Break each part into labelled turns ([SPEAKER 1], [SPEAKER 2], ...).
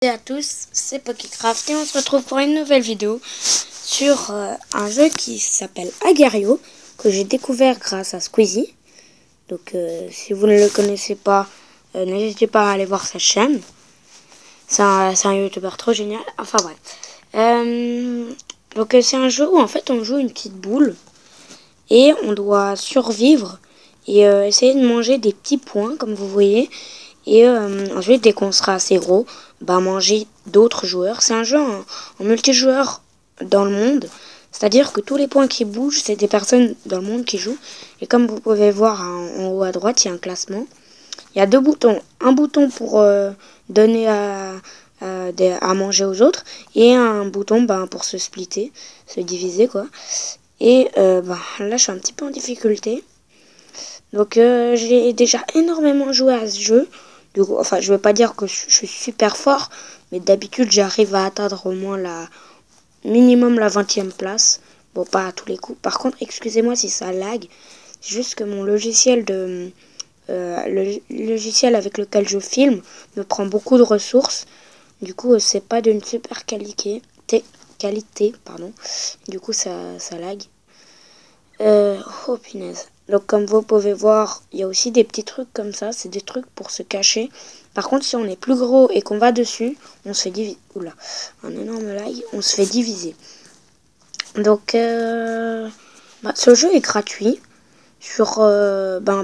[SPEAKER 1] Salut à tous, c'est Pokécraft et on se retrouve pour une nouvelle vidéo sur un jeu qui s'appelle Agario, que j'ai découvert grâce à Squeezie. Donc si vous ne le connaissez pas, n'hésitez pas à aller voir sa chaîne. C'est un youtubeur trop génial. Enfin bref. Donc c'est un jeu où en fait on joue une petite boule et on doit survivre et essayer de manger des petits points comme vous voyez. Et ensuite, dès qu'on sera assez gros, manger d'autres joueurs. C'est un jeu en multijoueur dans le monde. C'est-à-dire que tous les points qui bougent, c'est des personnes dans le monde qui jouent. Et comme vous pouvez voir en haut à droite, il y a un classement. Il y a deux boutons. Un bouton pour donner à manger aux autres. Et un bouton pour se splitter, se diviser quoi. Et là, je suis un petit peu en difficulté. Donc j'ai déjà énormément joué à ce jeu. Du coup, enfin, je ne veux pas dire que je suis super fort, mais d'habitude, j'arrive à atteindre au moins minimum la 20e place. Bon, pas à tous les coups. Par contre, excusez-moi si ça lag. C'est juste que mon logiciel le logiciel avec lequel je filme me prend beaucoup de ressources. Du coup, c'est pas d'une super qualité, pardon. Du coup, ça lag. Oh punaise. Donc comme vous pouvez voir, il y a aussi des petits trucs comme ça. C'est des trucs pour se cacher. Par contre, si on est plus gros et qu'on va dessus, on se fait diviser. Oula, un énorme lag. On se fait diviser. Donc, ce jeu est gratuit sur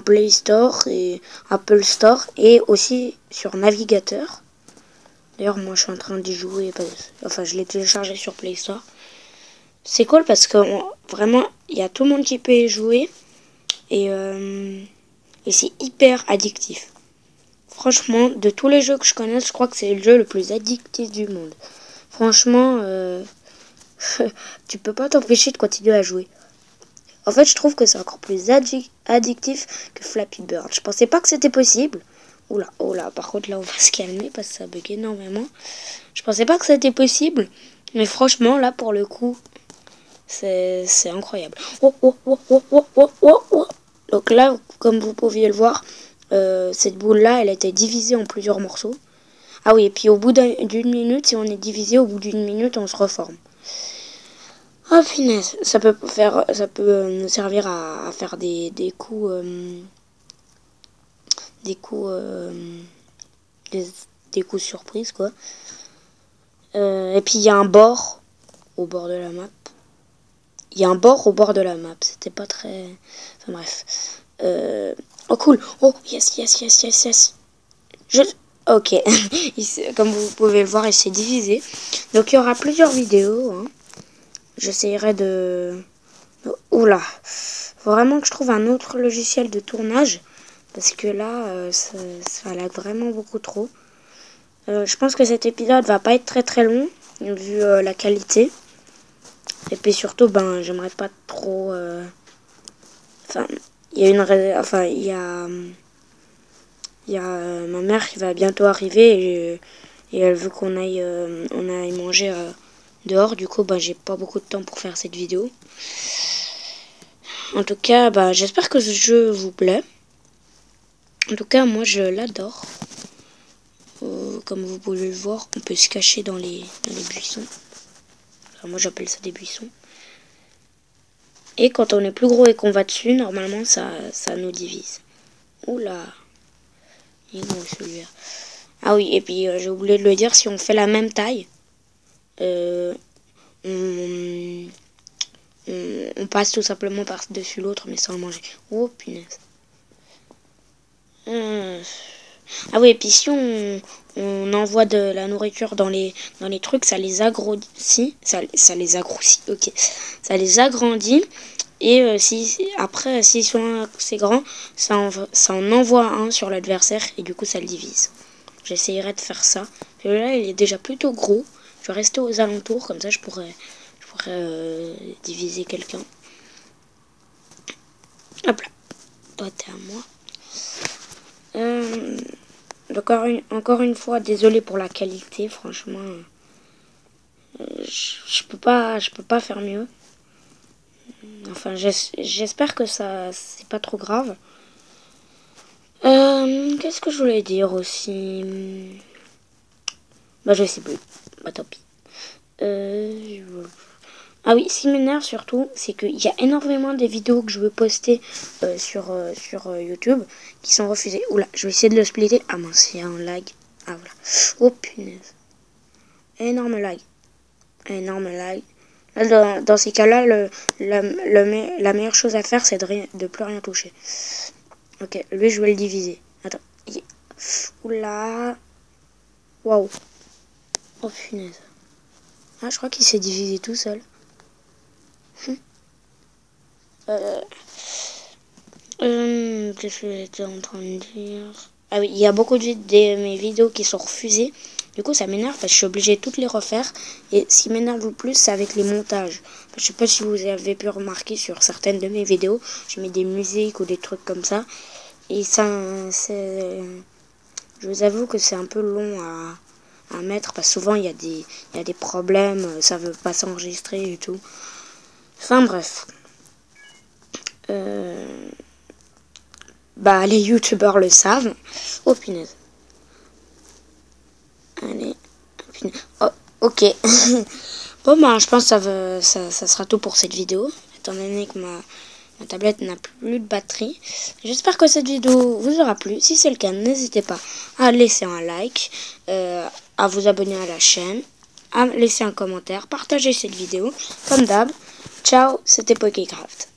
[SPEAKER 1] Play Store et Apple Store et aussi sur navigateur. D'ailleurs, moi, je suis en train d'y jouer. Enfin, je l'ai téléchargé sur Play Store. C'est cool parce que vraiment, il y a tout le monde qui peut y jouer. Et c'est hyper addictif. Franchement, de tous les jeux que je connais, je crois que c'est le jeu le plus addictif du monde. Franchement, tu peux pas t'empêcher de continuer à jouer. En fait, je trouve que c'est encore plus addictif que Flappy Bird. Je pensais pas que c'était possible. Oula, oh là, par contre, là, on va se calmer parce que ça bug énormément. Je pensais pas que c'était possible. Mais franchement, là, pour le coup, c'est incroyable. Oh, oh, oh, oh, oh, oh, oh, oh. Donc là, comme vous pouviez le voir, cette boule-là, elle a été divisée en plusieurs morceaux. Ah oui, et puis au bout d'une minute, si on est divisé, au bout d'une minute, on se reforme. Ah finesse, ça peut nous servir à faire des coups, des coups surprises quoi. Et puis il y a un bord au bord de la map. Il y a un bord au bord de la map. C'était pas très... Enfin bref. Oh cool. Oh yes, yes, yes, yes, yes. Ok. Comme vous pouvez le voir, il s'est divisé. Donc il y aura plusieurs vidéos. Hein. J'essayerai de... Oula. Faut vraiment que je trouve un autre logiciel de tournage. Parce que là, ça lag vraiment beaucoup trop. Je pense que cet épisode va pas être très très long. Vu la qualité. Et puis surtout, j'aimerais pas trop... Enfin, il y a ma mère qui va bientôt arriver et elle veut qu'on aille manger dehors. Du coup, j'ai pas beaucoup de temps pour faire cette vidéo. En tout cas, j'espère que ce jeu vous plaît. En tout cas, moi, je l'adore. Comme vous pouvez le voir, on peut se cacher dans les buissons. Enfin, moi, j'appelle ça des buissons. Et quand on est plus gros et qu'on va dessus, normalement, ça nous divise. Oula. Il est gros celui-là. Ah oui, et puis j'ai oublié de le dire, si on fait la même taille, on passe tout simplement par-dessus l'autre, mais sans le manger. Oh, punaise. Ah oui, et puis si on envoie de la nourriture dans les trucs, ça les agrandit. Ça les agrandit, ok. Ça les agrandit. Et après, s'ils sont assez grands, ça en envoie un sur l'adversaire et du coup, ça le divise. J'essayerai de faire ça. Et là, il est déjà plutôt gros. Je vais rester aux alentours, comme ça, je pourrais diviser quelqu'un. Hop là. Toi, t'es à moi. Encore une fois, désolé pour la qualité, franchement. Je peux pas faire mieux. Enfin, j'espère que c'est pas trop grave. Qu'est-ce que je voulais dire aussi? Bah je sais plus. Bah tant pis. Ah oui, ce qui m'énerve surtout, c'est qu'il y a énormément de vidéos que je veux poster sur YouTube qui sont refusées. Oula, je vais essayer de le splitter. Ah mince, il y a un lag. Ah voilà. Oh punaise. Énorme lag. Énorme lag. Là, dans ces cas-là, la meilleure chose à faire, c'est de plus rien toucher. Ok, lui, je vais le diviser. Attends. Oula. Waouh. Oh punaise. Ah, je crois qu'il s'est divisé tout seul. Qu'est-ce que j'étais en train de dire? Ah oui, il y a beaucoup de mes vidéos qui sont refusées. Du coup, ça m'énerve parce que je suis obligée de toutes les refaire. Et ce qui m'énerve le plus, c'est avec les montages. Je sais pas si vous avez pu remarquer sur certaines de mes vidéos, je mets des musiques ou des trucs comme ça. Et ça, je vous avoue que c'est un peu long à mettre parce que souvent il y a des problèmes, ça veut pas s'enregistrer et tout. Enfin bref. Bah les youtubeurs le savent. Oh punaise. Allez. Punaise. Oh, ok. Bon bah je pense que ça sera tout pour cette vidéo. Étant donné que ma tablette n'a plus de batterie. J'espère que cette vidéo vous aura plu. Si c'est le cas, n'hésitez pas à laisser un like, à vous abonner à la chaîne, à laisser un commentaire, partager cette vidéo. Comme d'hab, ciao, c'était Pokécraft.